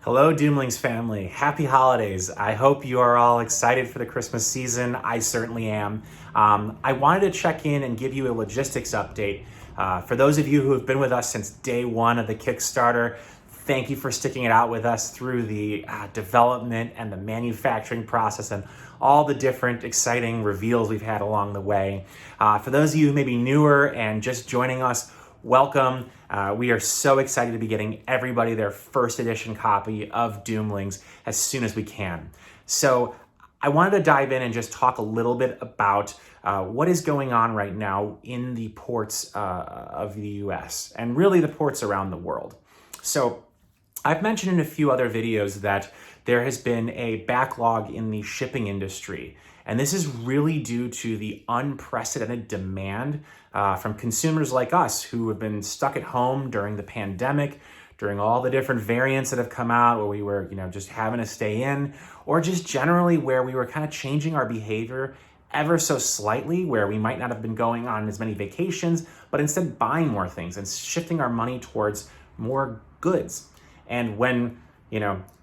Hello, Doomlings family. Happy holidays. I hope you are all excited for the Christmas season. I certainly am. I wanted to check in and give you a logistics update. For those of you who have been with us since day one of the Kickstarter, thank you for sticking it out with us through the development and the manufacturing process and all the different exciting reveals we've had along the way. For those of you who may be newer and just joining us, welcome. We are so excited to be getting everybody their first edition copy of Doomlings as soon as we can. So I wanted to dive in and just talk a little bit about what is going on right now in the ports of the US and really the ports around the world. So I've mentioned in a few other videos that there has been a backlog in the shipping industry. And this is really due to the unprecedented demand from consumers like us who have been stuck at home during the pandemic, during all the different variants that have come out where we were, just having to stay in, or just generally where we were kind of changing our behavior ever so slightly, where we might not have been going on as many vacations, but instead buying more things and shifting our money towards more goods. And when,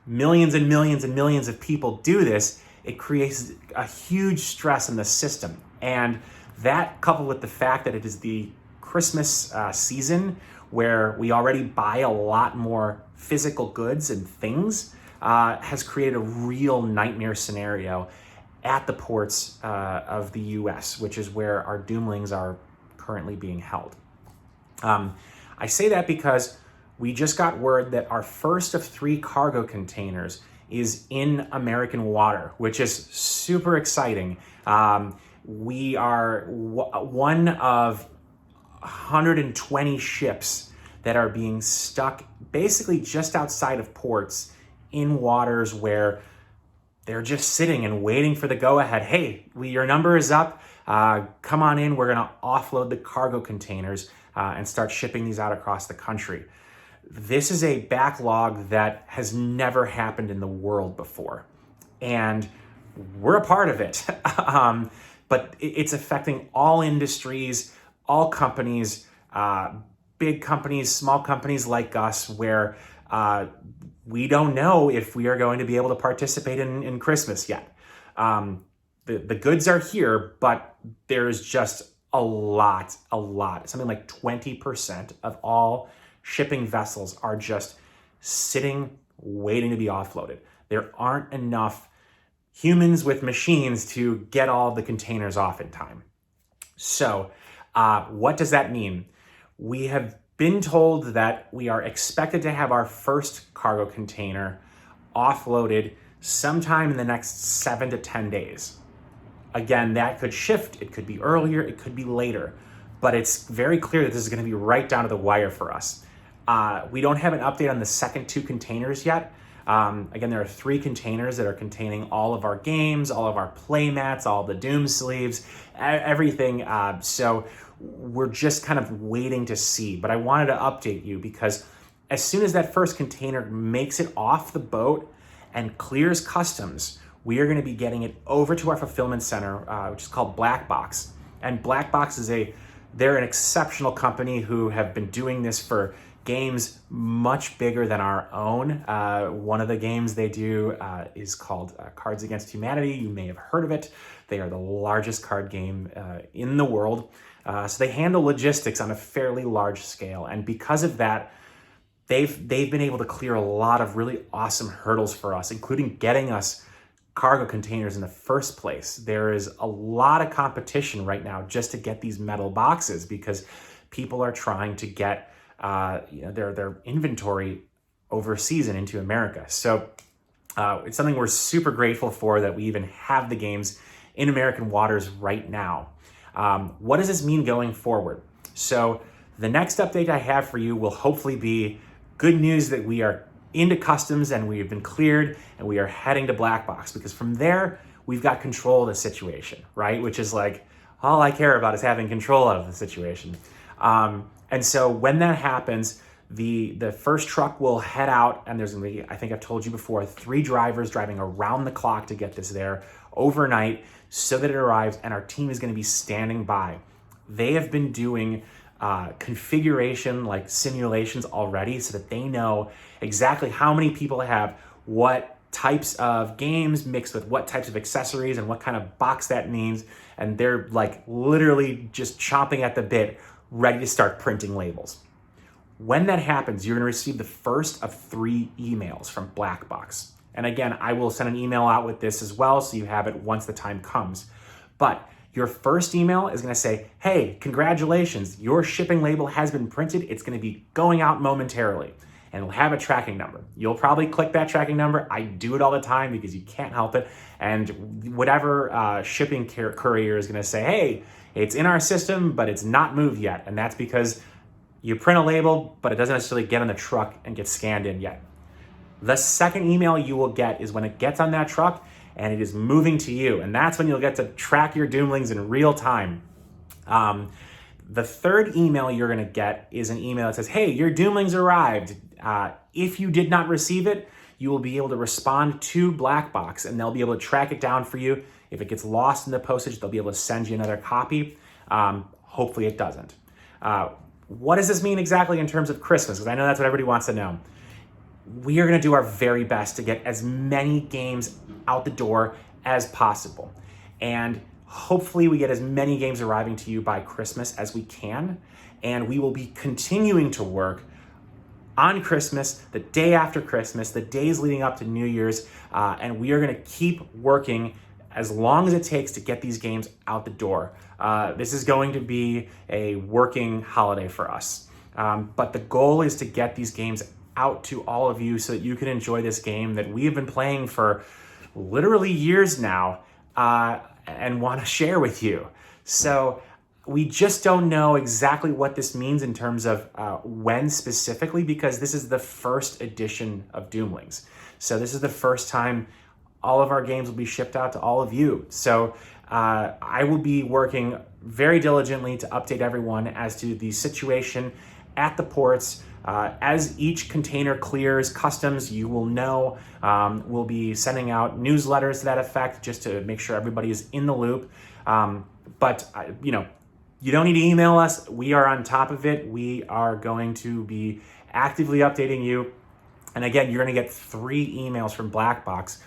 millions and millions and millions of people do this, it creates a huge stress in the system. And that, coupled with the fact that it is the Christmas season where we already buy a lot more physical goods and things, has created a real nightmare scenario at the ports of the US, which is where our Doomlings are currently being held. I say that because we just got word that our first of 3 cargo containers is in American water, which is super exciting. We are one of 120 ships that are being stuck basically just outside of ports in waters where they're just sitting and waiting for the go-ahead. Hey, your number is up. Come on in. We're going to offload the cargo containers and start shipping these out across the country. This is a backlog that has never happened in the world before, and we're a part of it. But it's affecting all industries, all companies, big companies, small companies like us, where we don't know if we are going to be able to participate in Christmas yet. The goods are here, but there's just a lot, something like 20% of all shipping vessels are just sitting, waiting to be offloaded. There aren't enough humans with machines to get all the containers off in time. So what does that mean? We have been told that we are expected to have our first cargo container offloaded sometime in the next 7 to 10 days. Again, that could shift. It could be earlier, it could be later, but it's very clear that this is going to be right down to the wire for us. We don't have an update on the second 2 containers yet. Again, there are 3 containers that are containing all of our games, all of our play mats, all the Doom sleeves, everything. So we're just kind of waiting to see. But I wanted to update you because as soon as that first container makes it off the boat and clears customs, we are going to be getting it over to our fulfillment center, which is called Black Box. And Black Box they're an exceptional company who have been doing this for games much bigger than our own. One of the games they do is called Cards Against Humanity. You may have heard of it. They are the largest card game in the world. So they handle logistics on a fairly large scale. And because of that, they've been able to clear a lot of really awesome hurdles for us, including getting us cargo containers in the first place. There is a lot of competition right now just to get these metal boxes because people are trying to get their inventory overseas and into America. So it's something we're super grateful for, that we even have the games in American waters right now. What does this mean going forward? So the next update I have for you will hopefully be good news that we are into customs and we have been cleared and we are heading to Black Box, because from there we've got control of the situation, right? Which is like all I care about is having control of the situation. And so when that happens, the first truck will head out, and there's gonna be, I think I've told you before, 3 drivers driving around the clock to get this there overnight so that it arrives, and our team is gonna be standing by. They have been doing configuration like simulations already so that they know exactly how many people have what types of games mixed with what types of accessories and what kind of box that means. And they're like literally just chomping at the bit, ready to start printing labels. When that happens, you're going to receive the first of 3 emails from Blackbox. And again, I will send an email out with this as well, so you have it once the time comes. But your first email is going to say, hey, congratulations, your shipping label has been printed. It's going to be going out momentarily. And it'll have a tracking number. You'll probably click that tracking number. I do it all the time because you can't help it. And whatever shipping courier is going to say, hey, it's in our system, but it's not moved yet. And that's because you print a label, but it doesn't necessarily get on the truck and get scanned in yet. The second email you will get is when it gets on that truck and it is moving to you. And that's when you'll get to track your Doomlings in real time. The third email you're gonna get is an email that says, hey, your Doomlings arrived. If you did not receive it, you will be able to respond to Blackbox and they'll be able to track it down for you. If it gets lost in the postage, they'll be able to send you another copy. Hopefully it doesn't. What does this mean exactly in terms of Christmas? Because I know that's what everybody wants to know. We are going to do our very best to get as many games out the door as possible. And hopefully we get as many games arriving to you by Christmas as we can. And we will be continuing to work on Christmas, the day after Christmas, the days leading up to New Year's. And we are going to keep working as long as it takes to get these games out the door. This is going to be a working holiday for us. But the goal is to get these games out to all of you so that you can enjoy this game that we have been playing for literally years now and want to share with you. So we just don't know exactly what this means in terms of when specifically, because this is the first edition of Doomlings. So this is the first time all of our games will be shipped out to all of you. So I will be working very diligently to update everyone as to the situation at the ports. As each container clears customs, you will know. We'll be sending out newsletters to that effect just to make sure everybody is in the loop. But you don't need to email us. We are on top of it. We are going to be actively updating you. And again, you're going to get 3 emails from Blackbox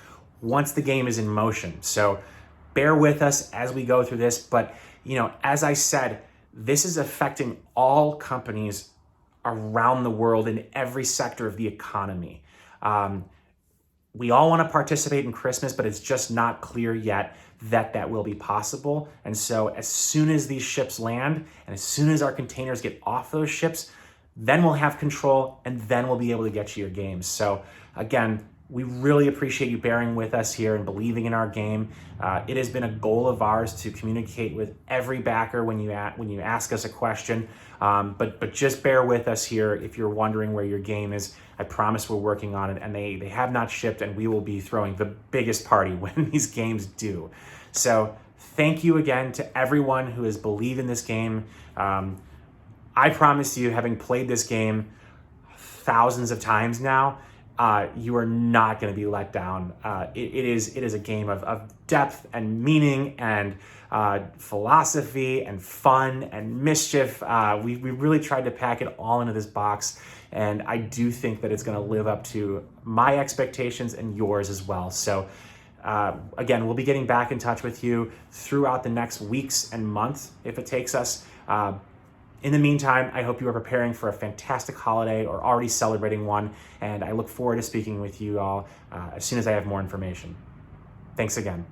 once the game is in motion. So bear with us as we go through this. But, as I said, this is affecting all companies around the world in every sector of the economy. We all want to participate in Christmas, but it's just not clear yet that will be possible. And so as soon as these ships land and as soon as our containers get off those ships, then we'll have control and then we'll be able to get you your games. So again, we really appreciate you bearing with us here and believing in our game. It has been a goal of ours to communicate with every backer when you ask us a question. But just bear with us here if you're wondering where your game is. I promise we're working on it, and they have not shipped, and we will be throwing the biggest party when these games do. So thank you again to everyone who has believed in this game. I promise you, having played this game thousands of times now, you are not going to be let down. It is a game of depth and meaning and philosophy and fun and mischief. We really tried to pack it all into this box, and I do think that it's going to live up to my expectations and yours as well. So again, we'll be getting back in touch with you throughout the next weeks and months if it takes us. In the meantime, I hope you are preparing for a fantastic holiday or already celebrating one, and I look forward to speaking with you all as soon as I have more information. Thanks again.